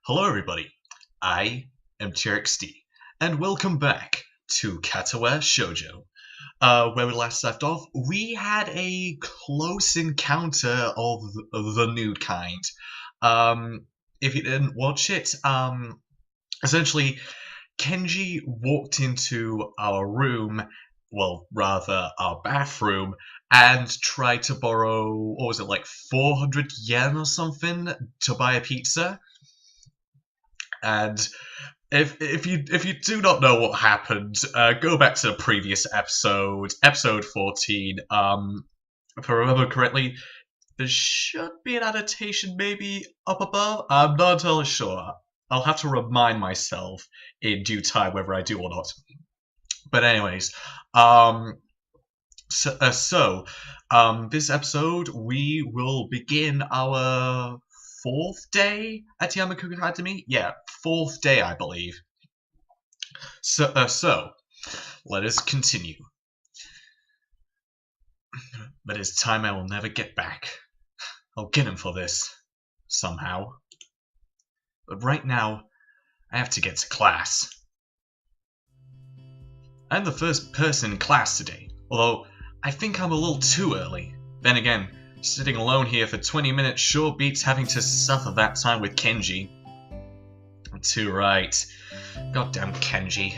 Hello everybody, I am TRXD, and welcome back to Katawa Shoujo. Where we last left off, we had a close encounter of the nude kind. If you didn't watch it, essentially, Kenji walked into our room, well, rather our bathroom, and tried to borrow, what was it, like 400 yen or something to buy a pizza? And if you do not know what happened, go back to the previous episode, episode 14. If I remember correctly, there should be an annotation maybe up above. I'm not entirely sure. I'll have to remind myself in due time whether I do or not. But anyways, this episode we will begin our fourth day at Yamaku Academy. Yeah, fourth day, I believe. So let us continue. But it's time I will never get back. I'll get him for this, somehow. But right now, I have to get to class. I'm the first person in class today, although I think I'm a little too early. Then again, sitting alone here for 20 minutes sure beats having to suffer that time with Kenji. Too right. Goddamn Kenji.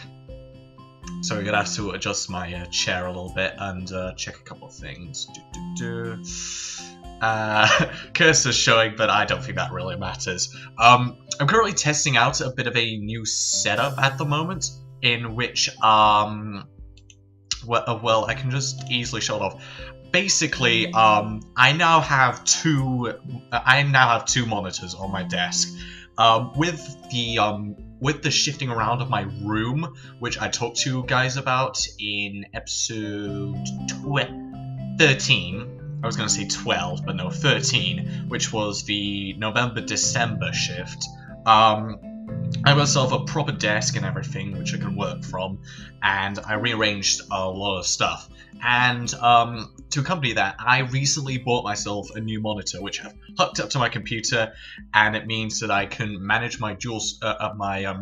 So we're gonna have to adjust my chair a little bit and check a couple of things. Cursor's showing, but I don't think that really matters. I'm currently testing out a bit of a new setup at the moment, in which well, I can just easily show it off. Basically, I now have two monitors on my desk. With the shifting around of my room, which I talked to you guys about in episode 13. I was going to say 12, but no, 13, which was the November-December shift. I got myself a proper desk and everything, which I can work from, and I rearranged a lot of stuff. And to accompany that, I recently bought myself a new monitor, which I've hooked up to my computer, and it means that I can manage my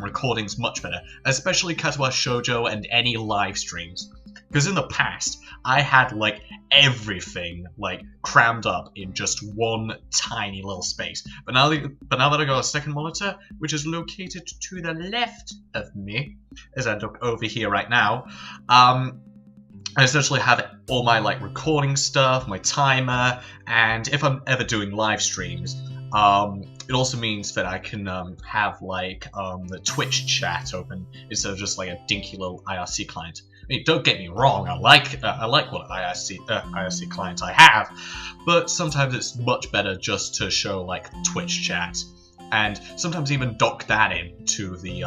recordings much better, especially Katawa Shoujo and any live streams. Because in the past, I had like everything like crammed up in just one tiny little space. But now that I got a second monitor, which is located to the left of me, as I look over here right now, I essentially have all my like recording stuff, my timer, and if I'm ever doing live streams, it also means that I can have like the Twitch chat open instead of just like a dinky little IRC client. I mean, don't get me wrong, I like what IRC clients I have, but sometimes it's much better just to show like Twitch chat, and sometimes even dock that in to the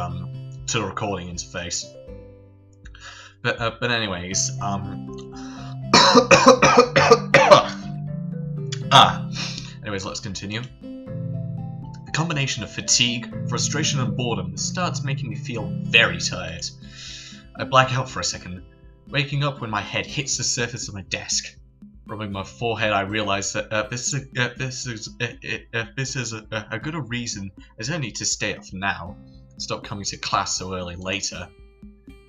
recording interface. But anyways, anyways, let's continue. The combination of fatigue, frustration, and boredom starts making me feel very tired. I black out for a second, waking up when my head hits the surface of my desk. Rubbing my forehead, I realize that this is a good a reason as I need to stay up for now. Stop coming to class so early later.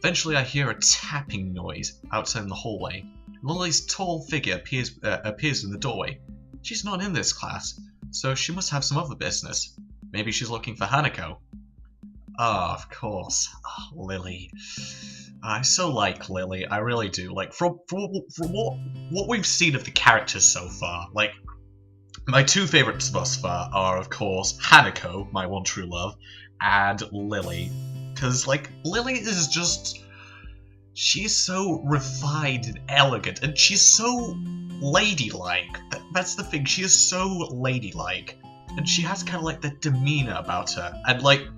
Eventually, I hear a tapping noise outside in the hallway. Lilly's tall figure appears in the doorway. She's not in this class, so she must have some other business. Maybe she's looking for Hanako. Ah, of course. Oh, Lilly. I so like Lilly, I really do. Like, from what we've seen of the characters so far, like, my two favorites thus far are, of course, Hanako, my one true love, and Lilly. Because, like, Lilly is just... she's so refined and elegant, and she's so ladylike. That's the thing, she is so ladylike. And she has kind of, like, the demeanor about her. And, like,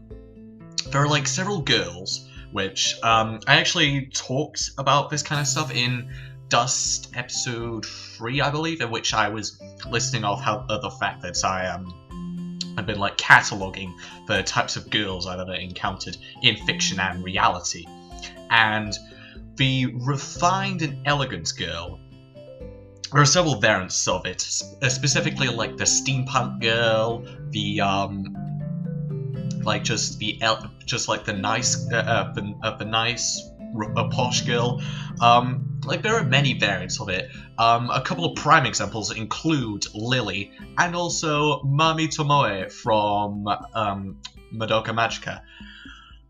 there are, like, several girls, which, I actually talked about this kind of stuff in Dust episode 3, I believe, in which I was listing off the fact that I've been like cataloguing the types of girls I've ever encountered in fiction and reality. And the refined and elegant girl, there are several variants of it, specifically like the steampunk girl, the like just the nice posh girl. Like there are many variants of it. A couple of prime examples include Lilly and also Mami Tomoe from Madoka Magica,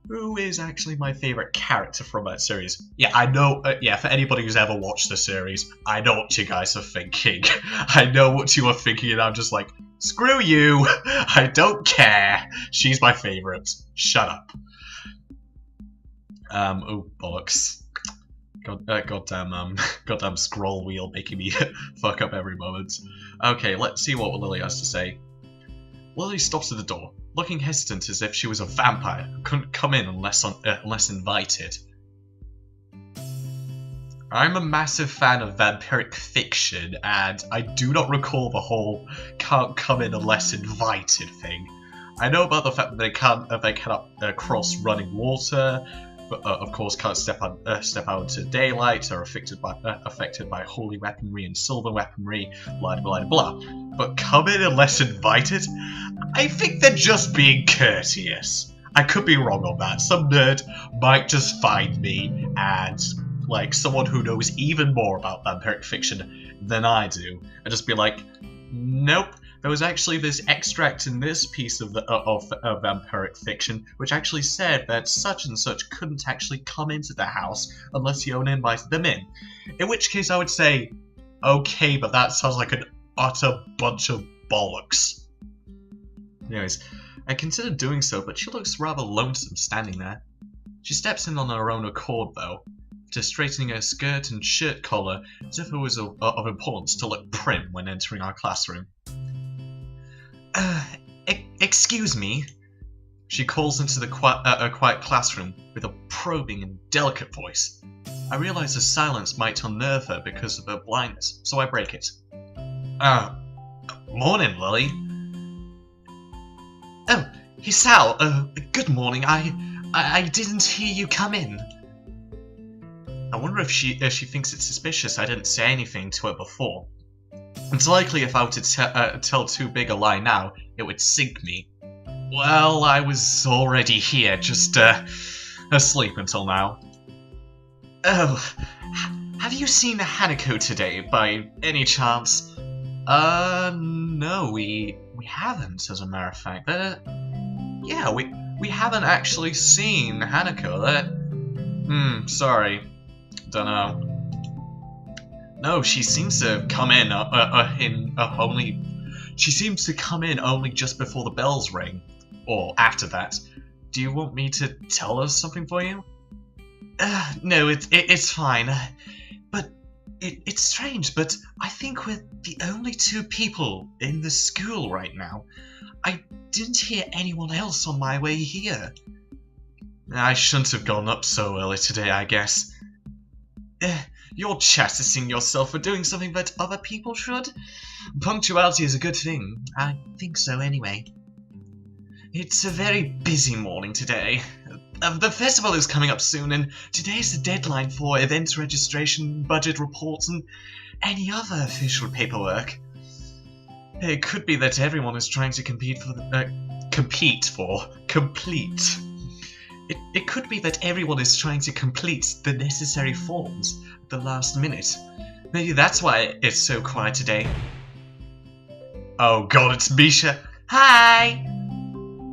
who is actually my favorite character from that series. Yeah, I know. Yeah, for anybody who's ever watched the series, I know what you guys are thinking. I know what you are thinking, and I'm just like, screw you. I don't care. She's my favorite. Shut up. Oh bollocks. Goddamn scroll wheel making me fuck up every moment. Okay, let's see what Lilly has to say. Lilly stops at the door, looking hesitant as if she was a vampire who couldn't come in unless invited. I'm a massive fan of vampiric fiction, and I do not recall the whole can't come in unless invited thing. I know about the fact that they cannot cross running water, but of course can't step out into daylight, are affected by holy weaponry and silver weaponry, blah blah blah. But come in unless invited? I think they're just being courteous. I could be wrong on that. Some nerd might just find me and like someone who knows even more about vampiric fiction than I do, and just be like, nope. There was actually this extract in this piece of vampiric fiction, which actually said that such and such couldn't actually come into the house unless Yona invited them in. In which case I would say, okay, but that sounds like an utter bunch of bollocks. Anyways, I considered doing so, but she looks rather lonesome standing there. She steps in on her own accord, though, just straightening her skirt and shirt collar as if it was of importance to look prim when entering our classroom. Excuse me? She calls into the quiet classroom with a probing and delicate voice. I realize the silence might unnerve her because of her blindness, so I break it. Morning, Lilly. Oh, Hisao, good morning. I didn't hear you come in. I wonder if she thinks it's suspicious I didn't say anything to her before. It's likely if I were to tell too big a lie now, it would sink me. Well, I was already here, just asleep until now. Oh, have you seen Hanako today, by any chance? No, we haven't, as a matter of fact. Yeah, we haven't actually seen Hanako. Sorry. Dunno. No, she seems to come in She seems to come in only just before the bells ring, or after that. Do you want me to tell her something for you? No, it's fine. But it's strange. But I think we're the only two people in the school right now. I didn't hear anyone else on my way here. I shouldn't have gone up so early today, I guess. You're chastising yourself for doing something that other people should? Punctuality is a good thing. I think so, anyway. It's a very busy morning today. The festival is coming up soon, and today's the deadline for event registration, budget reports, and any other official paperwork. It could be that everyone is trying to complete. It could be that everyone is trying to complete the necessary forms at the last minute. Maybe that's why it's so quiet today. Oh god, it's Misha. Hi!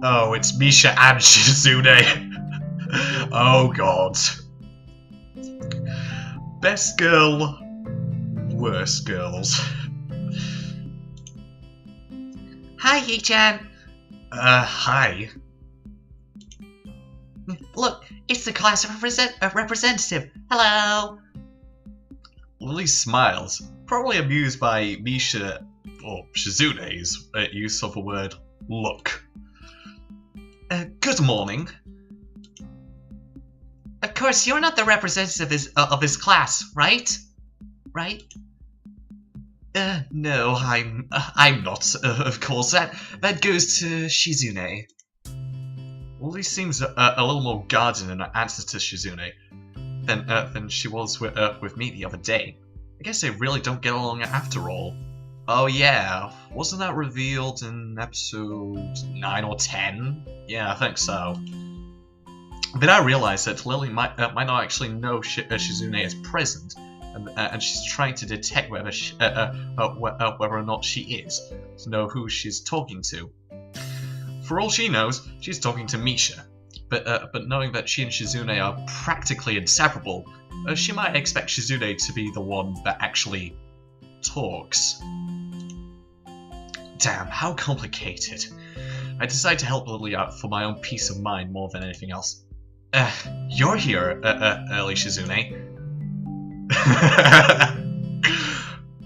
Oh, it's Misha and Shizune. Oh god. Best girl, worst girls. Hi, Hee-chan. Hi. Look, it's the class representative. Hello. Lilly smiles, probably amused by Misha or Shizune's use of the word look. Good morning. Of course, you're not the representative of his class, right? Right? No, I'm not. Of course, that goes to Shizune. Lilly seems a little more guarded in her answer to Shizune than she was with me the other day. I guess they really don't get along after all. Oh yeah, wasn't that revealed in episode 9 or 10? Yeah, I think so. But I realised that Lilly might not actually know Shizune is present, and she's trying to detect whether whether or not she is, to know who she's talking to. For all she knows, she's talking to Misha. But knowing that she and Shizune are practically inseparable, she might expect Shizune to be the one that actually talks. Damn, how complicated. I decided to help Lilly out for my own peace of mind more than anything else. You're here, early Shizune.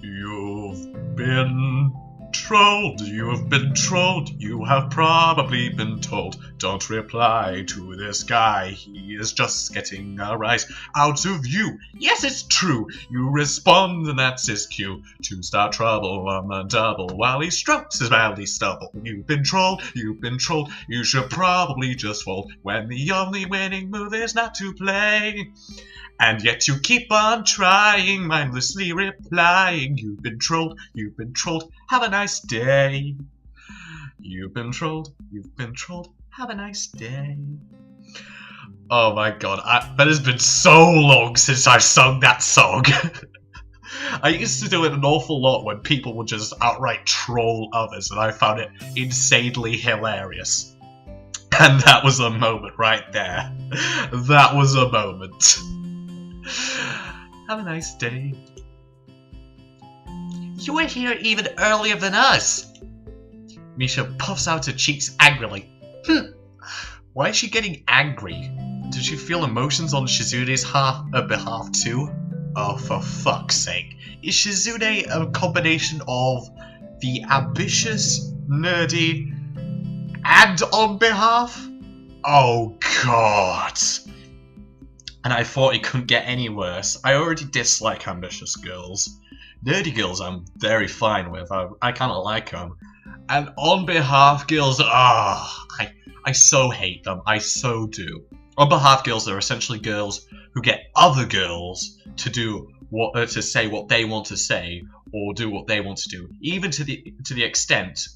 You've been trolled, you've been trolled, you have probably been told. Don't reply to this guy, he is just getting a rise out of you. Yes, it's true, you respond and that's his cue to start trouble on the double while he strokes his valley stubble. You've been trolled, you should probably just fold when the only winning move is not to play. And yet you keep on trying, mindlessly replying. You've been trolled, have a nice day. You've been trolled, have a nice day. Oh my god, that has been so long since I've sung that song. I used to do it an awful lot when people would just outright troll others, and I found it insanely hilarious. And that was a moment right there. That was a moment. Have a nice day. You were here even earlier than us. Misha puffs out her cheeks angrily. Why is she getting angry? Did she feel emotions on Shizune's behalf too? Oh, for fuck's sake. Is Shizune a combination of the ambitious, nerdy, and on behalf? Oh god. And I thought it couldn't get any worse. I already dislike ambitious girls. Nerdy girls I'm very fine with. I kind of like them. And on behalf girls, I so hate them. I so do. On behalf girls are essentially girls who get other girls to do to say what they want to say or do what they want to do. Even to the extent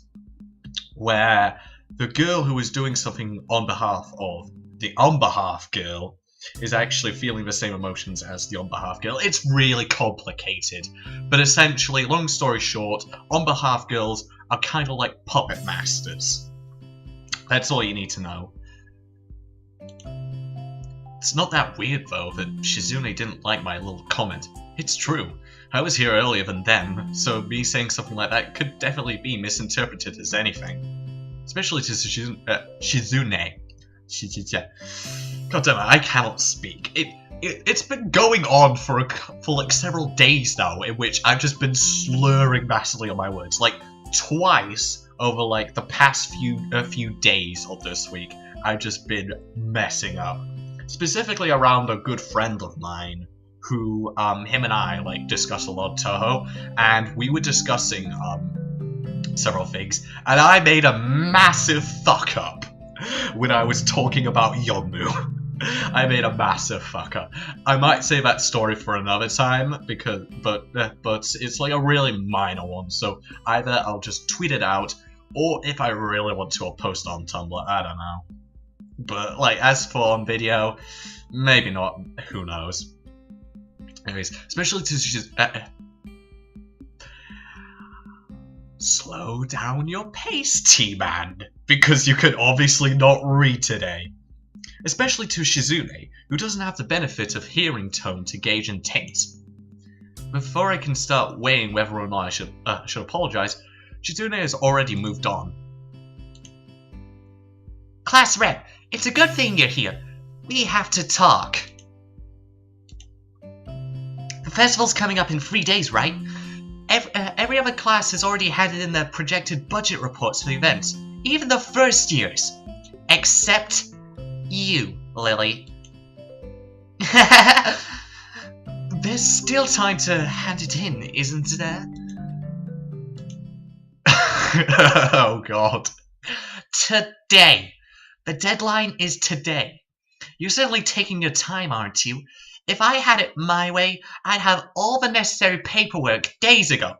where the girl who is doing something on behalf of the on behalf girl is actually feeling the same emotions as the on behalf girl. It's really complicated. But essentially, long story short, on behalf girls are kind of like puppet masters. That's all you need to know. It's not that weird though that Shizune didn't like my little comment. It's true. I was here earlier than them, so me saying something like that could definitely be misinterpreted as anything. Especially to Shizune. God damn it, I cannot speak. It's been going on for like several days now, in which I've just been slurring massively on my words. Like twice over like the past few days of this week, I've just been messing up. Specifically around a good friend of mine, who him and I like discuss a lot of Toho, and we were discussing several things, and I made a massive fuck up when I was talking about Yonmu. I made a massive fuck up. I might say that story for another time, but it's like a really minor one, so either I'll just tweet it out, or if I really want to, I'll post on Tumblr, I don't know. But like, as for on video, maybe not, who knows. Anyways, especially to just slow down your pace, T-Man, because you could obviously not read today. Especially to Shizune, who doesn't have the benefit of hearing tone to gauge intent. Before I can start weighing whether or not I should apologise, Shizune has already moved on. Class rep, it's a good thing you're here. We have to talk. The festival's coming up in 3 days, right? Every other class has already handed in their projected budget reports for the event, even the first years. Except you, Lilly. There's still time to hand it in, isn't there? Oh god. Today. The deadline is today. You're certainly taking your time, aren't you? If I had it my way, I'd have all the necessary paperwork days ago.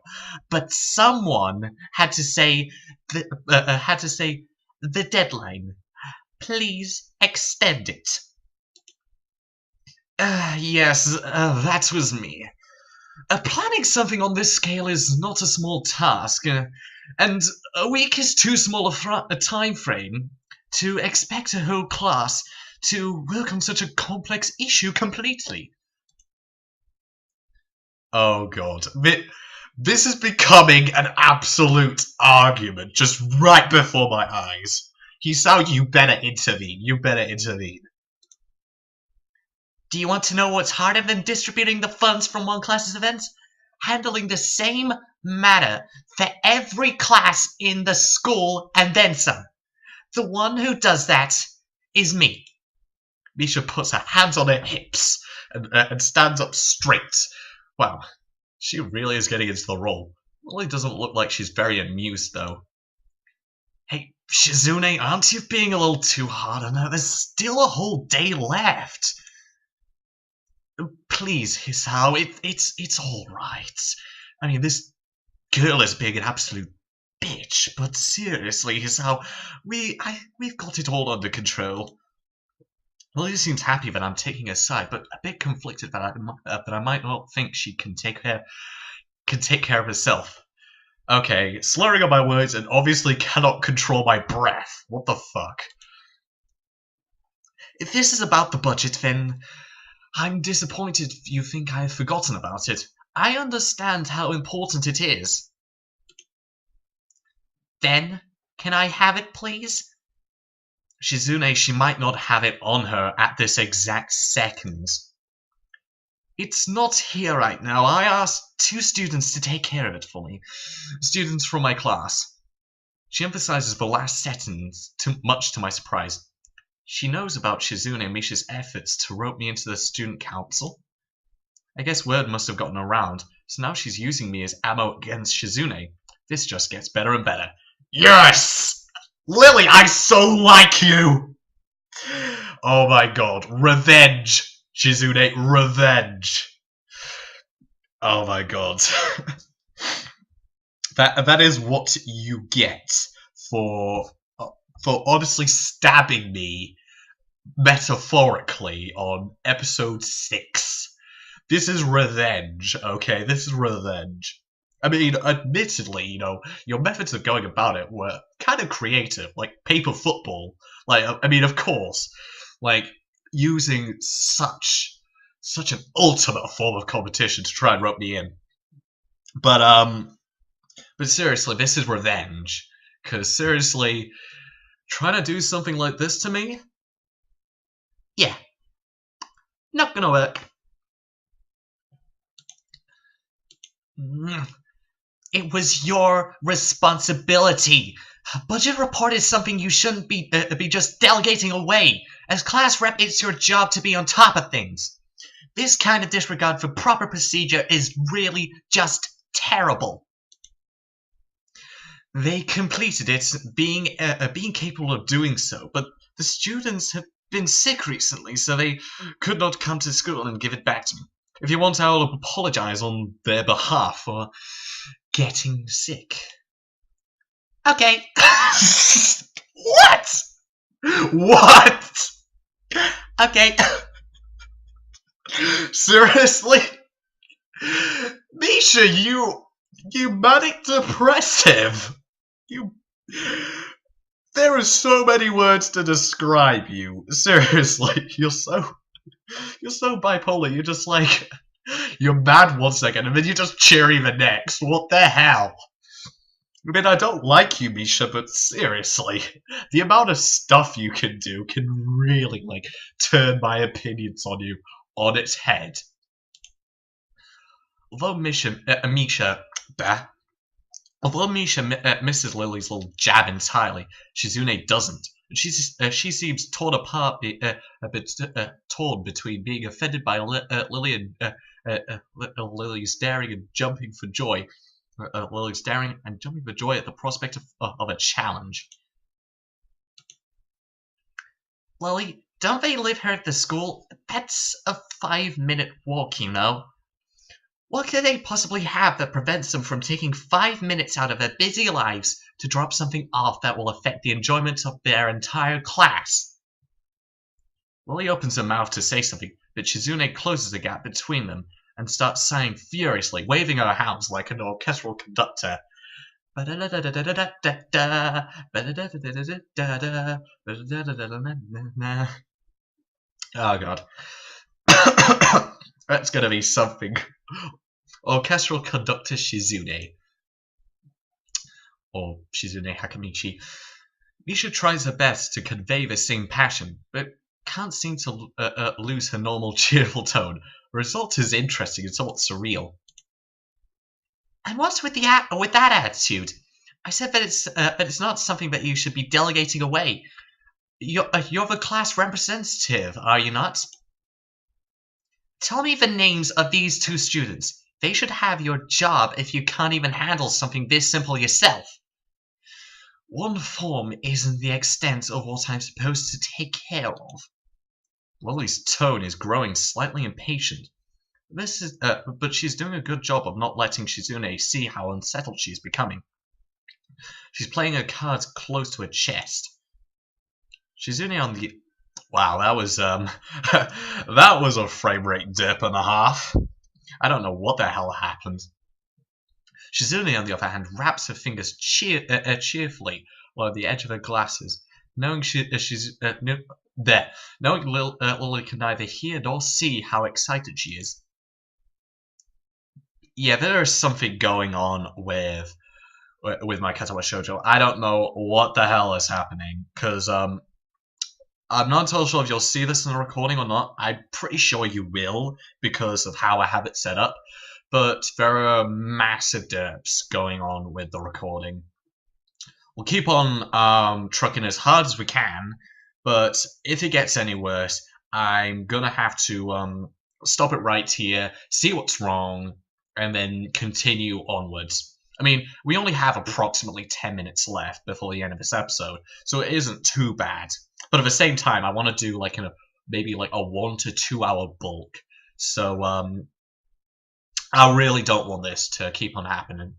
But someone had to say the deadline. Please extend it. Yes, that was me. Planning something on this scale is not a small task, and a week is too small a time frame to expect a whole class to work on such a complex issue completely. Oh god. This is becoming an absolute argument just right before my eyes. Hisao, you better intervene. You better intervene. Do you want to know what's harder than distributing the funds from one class's events? Handling the same matter for every class in the school and then some. The one who does that is me. Misha puts her hands on her hips and stands up straight. Wow, she really is getting into the role. Lily doesn't look like she's very amused, though. Hey, Shizune, aren't you being a little too hard on her? There's still a whole day left. Please, Hisao, it's all right. I mean, this girl is being an absolute bitch, but seriously, Hisao, we've got it all under control. Lily seems happy that I'm taking her side, but a bit conflicted that I might not think she can take care of herself. Okay, slurring on my words and obviously cannot control my breath. What the fuck? If this is about the budget, then I'm disappointed you think I have forgotten about it. I understand how important it is. Then, can I have it, please? Shizune, she might not have it on her at this exact second. It's not here right now. I asked 2 students to take care of it for me. Students from my class. She emphasizes the last sentence, much to my surprise. She knows about Shizune and Misha's efforts to rope me into the student council. I guess word must have gotten around, so now she's using me as ammo against Shizune. This just gets better and better. Yes! Lily, I so like you! Oh my god, revenge! Shizune, revenge! Oh my god. that is what you get for honestly stabbing me metaphorically on episode 6. This is revenge, okay? This is revenge. I mean, admittedly, you know, your methods of going about it were kind of creative, like paper football. Like, I mean, of course, like using such an ultimate form of competition to try and rope me in. But seriously, this is revenge. Because seriously, trying to do something like this to me? Yeah. Not gonna work. It was your responsibility. Budget report is something you shouldn't be just delegating away. As class rep, it's your job to be on top of things. This kind of disregard for proper procedure is really just terrible. They completed it, being capable of doing so, but the students have been sick recently, so they could not come to school and give it back to me. If you want, I will apologise on their behalf for getting sick. Okay. What? What? Okay. Seriously? Misha, you manic depressive. There are so many words to describe you. Seriously, you're so bipolar. You're just like, you're mad one second and then you're just cheery the next. What the hell? I mean, I don't like you, Misha, but seriously, the amount of stuff you can do can really, like, turn my opinions on you on its head. Although Misha misses Lily's little jab entirely, Shizune doesn't. She seems torn apart, a bit torn between being offended by Lily and Lily staring and jumping for joy. Lily staring and jumping for joy at the prospect of a challenge. Lily, don't they leave her at the school? That's a 5-minute walk, you know. What could they possibly have that prevents them from taking 5 minutes out of their busy lives to drop something off that will affect the enjoyment of their entire class? Lilly opens her mouth to say something, but Shizune closes the gap between them and starts sighing furiously, waving her hands like an orchestral conductor. Oh god. That's gonna be something. Orchestral conductor Shizune. Or Shizune Hakamichi. Misha tries her best to convey the same passion, but can't seem to lose her normal cheerful tone. The result is interesting and somewhat surreal. And what's with that attitude? I said that it's not something that you should be delegating away. You're the class representative, are you not? Tell me the names of these 2 students. They should have your job if you can't even handle something this simple yourself. One form isn't the extent of what I'm supposed to take care of. Lilly's tone is growing slightly impatient. But she's doing a good job of not letting Shizune see how unsettled she's becoming. She's playing her cards close to her chest. Shizune on the... Wow, that was that was a frame rate dip and a half. I don't know what the hell happened. Shizune, on the other hand, wraps her fingers cheerfully along the edge of her glasses, knowing Lilly can neither hear nor see how excited she is. Yeah, there is something going on with my Katawa Shoujo. I don't know what the hell is happening, because I'm not totally sure if you'll see this in the recording or not. I'm pretty sure you will, because of how I have it set up. But there are massive dips going on with the recording. We'll keep on trucking as hard as we can, but if it gets any worse, I'm gonna have to stop it right here, see what's wrong, and then continue onwards. I mean, we only have approximately 10 minutes left before the end of this episode, so it isn't too bad. But at the same time, I want to do maybe a 1 to 2 hour bulk. So I really don't want this to keep on happening.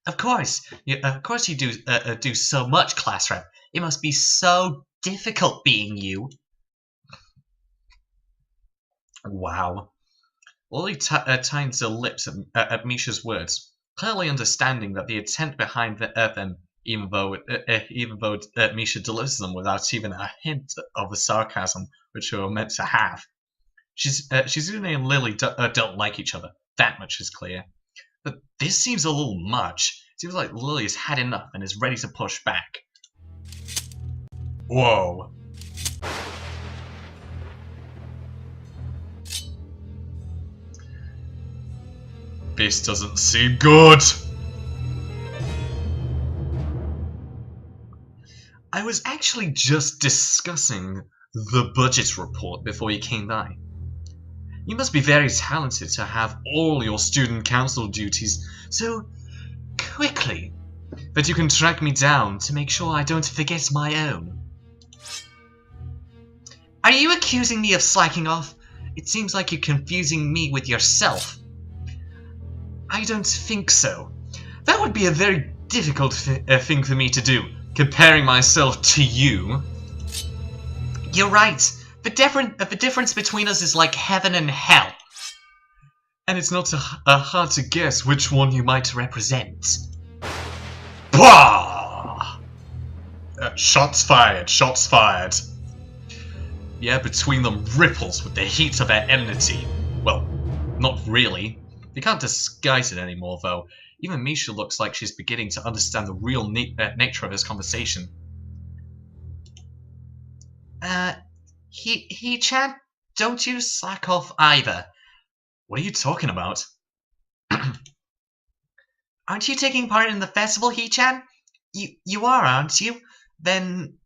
Of course you do so much, class rep. It must be so difficult being you. Wow. Lilly tightens her lips at Misha's words, clearly understanding that the intent behind them, even though Misha delivers them without even a hint of the sarcasm which they were meant to have. Shizune and Lilly don't like each other. That much is clear. But this seems a little much. It seems like Lilly has had enough and is ready to push back. Whoa. This doesn't seem good. I was actually just discussing the budget report before you came by. You must be very talented to have all your student council duties so quickly that you can track me down to make sure I don't forget my own. Are you accusing me of slacking off? It seems like you're confusing me with yourself. I don't think so. That would be a very difficult thing for me to do, comparing myself to you. You're right. The difference between us is like heaven and hell. And it's not hard to guess which one you might represent. Bah! Shots fired, shots fired. The air between them ripples with the heat of their enmity. Well, not really. They can't disguise it anymore, though. Even Misha looks like she's beginning to understand the real nature of this conversation. He-chan, don't you slack off either. What are you talking about? Aren't you taking part in the festival, He-chan? You are, aren't you? Then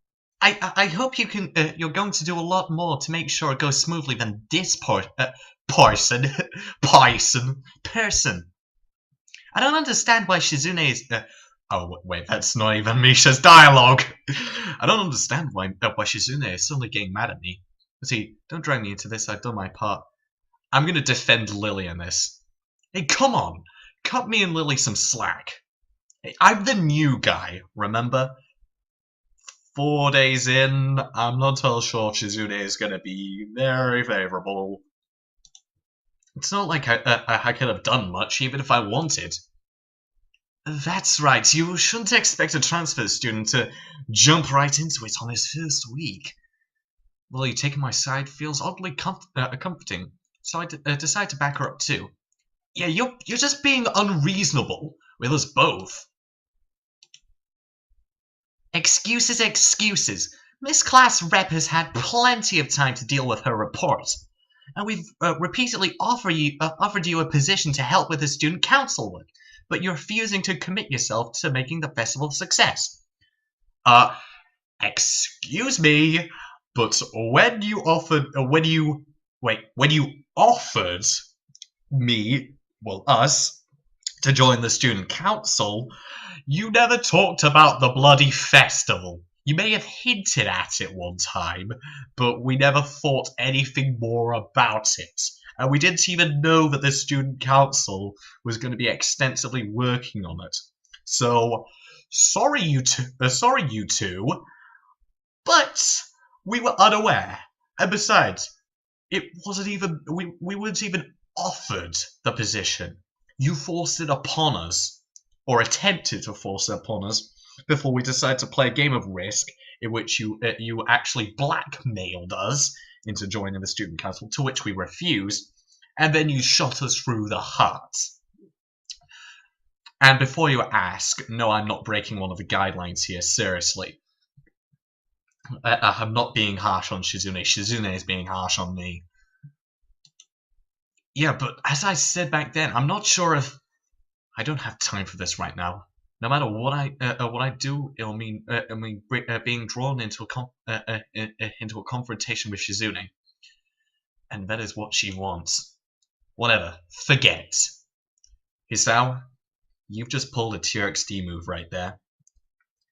I hope you're going to do a lot more to make sure it goes smoothly than this person. I don't understand why Shizune Oh, wait, that's not even Misha's dialogue! I don't understand why Shizune is suddenly getting mad at me. See, don't drag me into this, I've done my part. I'm gonna defend Lilly in this. Hey, come on! Cut me and Lilly some slack. Hey, I'm the new guy, remember? 4 days in, I'm not too sure Shizune is gonna be very favourable. It's not like I could have done much, even if I wanted. That's right, you shouldn't expect a transfer student to jump right into it on his first week. Lily taking my side feels oddly comforting, so I decide to back her up too. Yeah, you're just being unreasonable with us both. Excuses, excuses. Miss Class Rep has had plenty of time to deal with her report. And we've repeatedly offered you a position to help with the student council work, but you're refusing to commit yourself to making the festival a success. Excuse me, but when you offered me, well, us, to join the student council, you never talked about the bloody festival. You may have hinted at it one time, but we never thought anything more about it. And we didn't even know that the student council was going to be extensively working on it. So, sorry you two, but we were unaware. And besides, it wasn't even we weren't even offered the position. You forced it upon us, or attempted to force it upon us, before we decided to play a game of Risk, in which you actually blackmailed us into joining the student council, to which we refused, and then you shot us through the heart. And before you ask, no, I'm not breaking one of the guidelines here, seriously. I'm not being harsh on Shizune. Shizune is being harsh on me. Yeah, but as I said back then, I'm not sure if... I don't have time for this right now. No matter what I do, it'll mean being drawn into a confrontation with Shizune, and that is what she wants. Whatever, forget. Hisao, you've just pulled a TRXD move right there.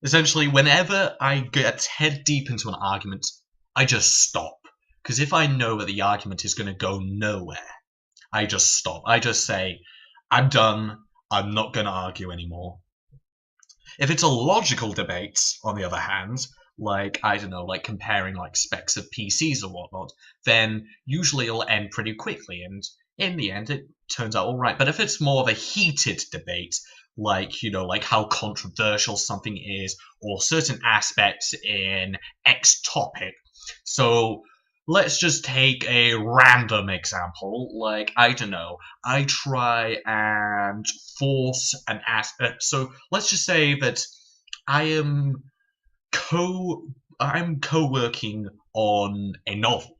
Essentially, whenever I get head deep into an argument, I just stop. Because if I know that the argument is going to go nowhere, I just stop. I just say, I'm done. I'm not going to argue anymore. If it's a logical debate, on the other hand, like, I don't know, like comparing like specs of PCs or whatnot, then usually it'll end pretty quickly, and in the end it turns out alright. But if it's more of a heated debate, like, you know, like how controversial something is, or certain aspects in X topic, so let's just take a random example, like, I don't know, I try and force an aspect, so let's just say that I'm co-working on a novel,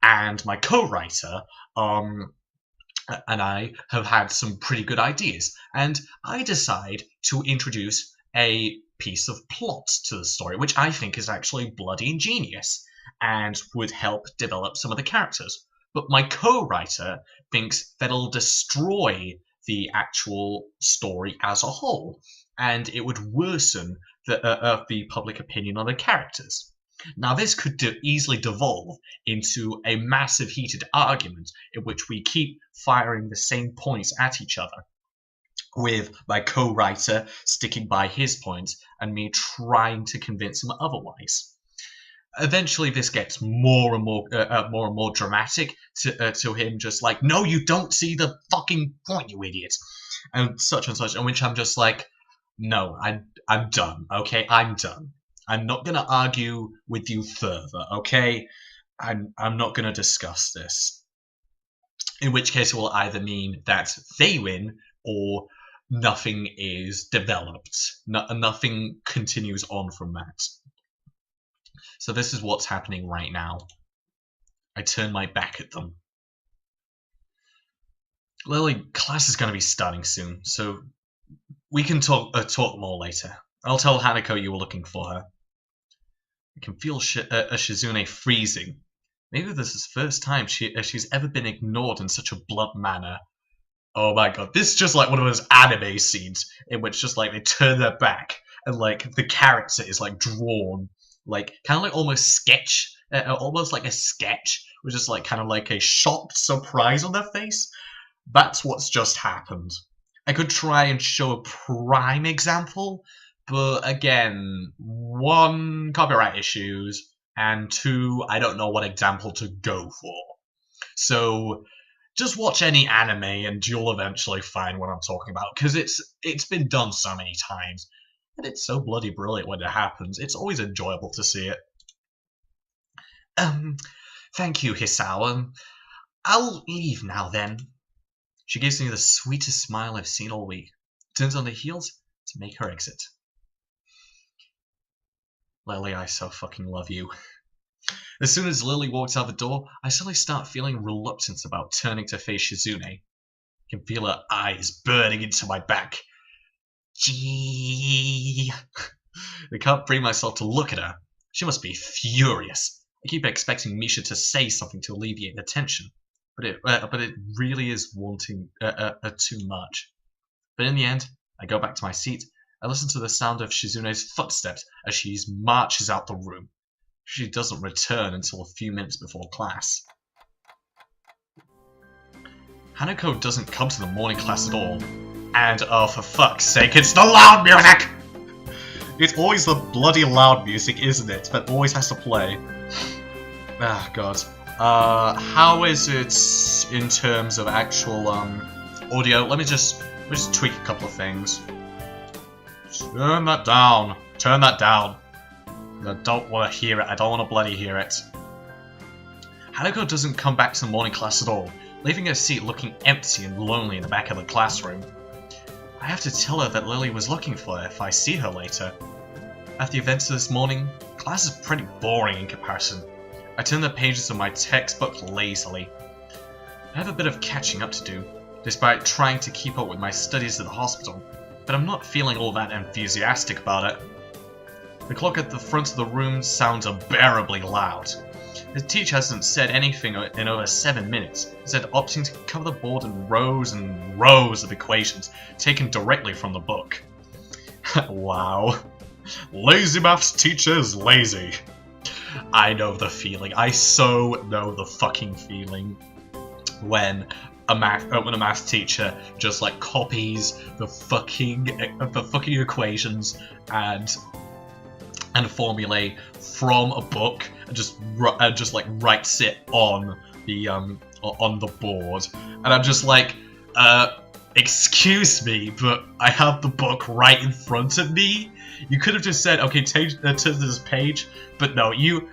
and my co-writer, and I have had some pretty good ideas, and I decide to introduce a piece of plot to the story, which I think is actually bloody ingenious, and would help develop some of the characters. But my co-writer thinks that it'll destroy the actual story as a whole, and it would worsen the public opinion on the characters. Now, this could easily devolve into a massive heated argument in which we keep firing the same points at each other, with my co-writer sticking by his points and me trying to convince him otherwise. Eventually, this gets more and more dramatic to him, just like, no, you don't see the fucking point, you idiot, and such, in which I'm just like, no, I'm done, okay, I'm done. I'm not gonna argue with you further, okay? I'm not gonna discuss this. In which case, it will either mean that they win or nothing is developed. Nothing continues on from that. So this is what's happening right now. I turn my back at them. Lily, class is going to be starting soon, so we can talk more later. I'll tell Hanako you were looking for her. I can feel Shizune freezing. Maybe this is the first time she's ever been ignored in such a blunt manner. Oh my god, this is just like one of those anime scenes in which just like they turn their back and like the character is like drawn, like kind of like almost like a sketch, which is like kind of like a shocked surprise on their face. That's what's just happened. I could try and show a prime example, but again, one, copyright issues, and two, I don't know what example to go for. So just watch any anime and you'll eventually find what I'm talking about, because it's been done so many times, and it's so bloody brilliant when it happens. It's always enjoyable to see it. Thank you, Hisawa. I'll leave now then. She gives me the sweetest smile I've seen all week, turns on the heels to make her exit. Lilly, I so fucking love you. As soon as Lilly walks out the door, I suddenly start feeling reluctance about turning to face Shizune. I can feel her eyes burning into my back. Gee. I can't bring myself to look at her. She must be furious. I keep expecting Misha to say something to alleviate the tension, but it really is wanting too much. But in the end, I go back to my seat. I listen to the sound of Shizune's footsteps as she marches out the room. She doesn't return until a few minutes before class. Hanako doesn't come to the morning class at all. And oh, for fuck's sake, it's the loud music! It's always the bloody loud music, isn't it? That always has to play. Ah, God. How is it in terms of actual audio? Let me just tweak a couple of things. Turn that down. Turn that down. I don't want to hear it. I don't want to bloody hear it. Hanako doesn't come back to the morning class at all, leaving her seat looking empty and lonely in the back of the classroom. I have to tell her that Lilly was looking for her if I see her later. After the events of this morning, class is pretty boring in comparison. I turn the pages of my textbook lazily. I have a bit of catching up to do, despite trying to keep up with my studies at the hospital, but I'm not feeling all that enthusiastic about it. The clock at the front of the room sounds unbearably loud. The teacher hasn't said anything in over 7 minutes, instead opting to cover the board in rows and rows of equations taken directly from the book. Wow. Lazy maths teacher is lazy. I know the feeling. I so know the fucking feeling when a math teacher just like copies the fucking equations and formulae from a book and just like writes it on the board, and I'm just like, excuse me, but I have the book right in front of me. You could have just said, okay, turn to this page, but no, you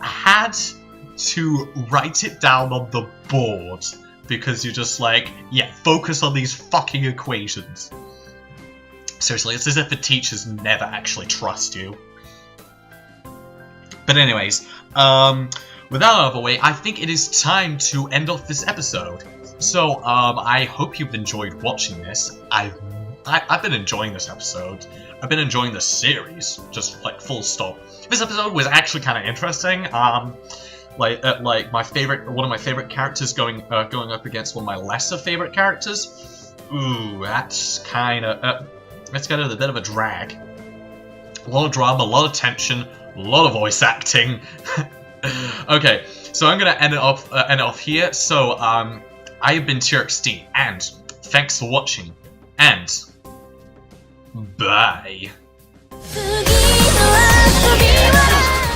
had to write it down on the board because you're just like, yeah, focus on these fucking equations. Seriously, it's as if the teachers never actually trust you. But anyways, with that out of the way, I think it is time to end off this episode. So, I hope you've enjoyed watching this. I've been enjoying this episode. I've been enjoying the series, just like full stop. This episode was actually kind of interesting. Like one of my favorite characters going up against one of my lesser favorite characters. Ooh, that's kind of a bit of a drag. A lot of drama, a lot of tension, a lot of voice acting. Okay, so I'm gonna end it off here. So I have been TRXD, and thanks for watching, and bye.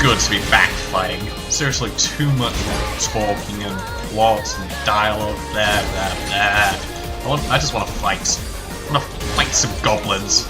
Good to be back fighting. Seriously, too much talking and plots and dialogue. Blah blah blah. I just want to fight. I want to fight some goblins.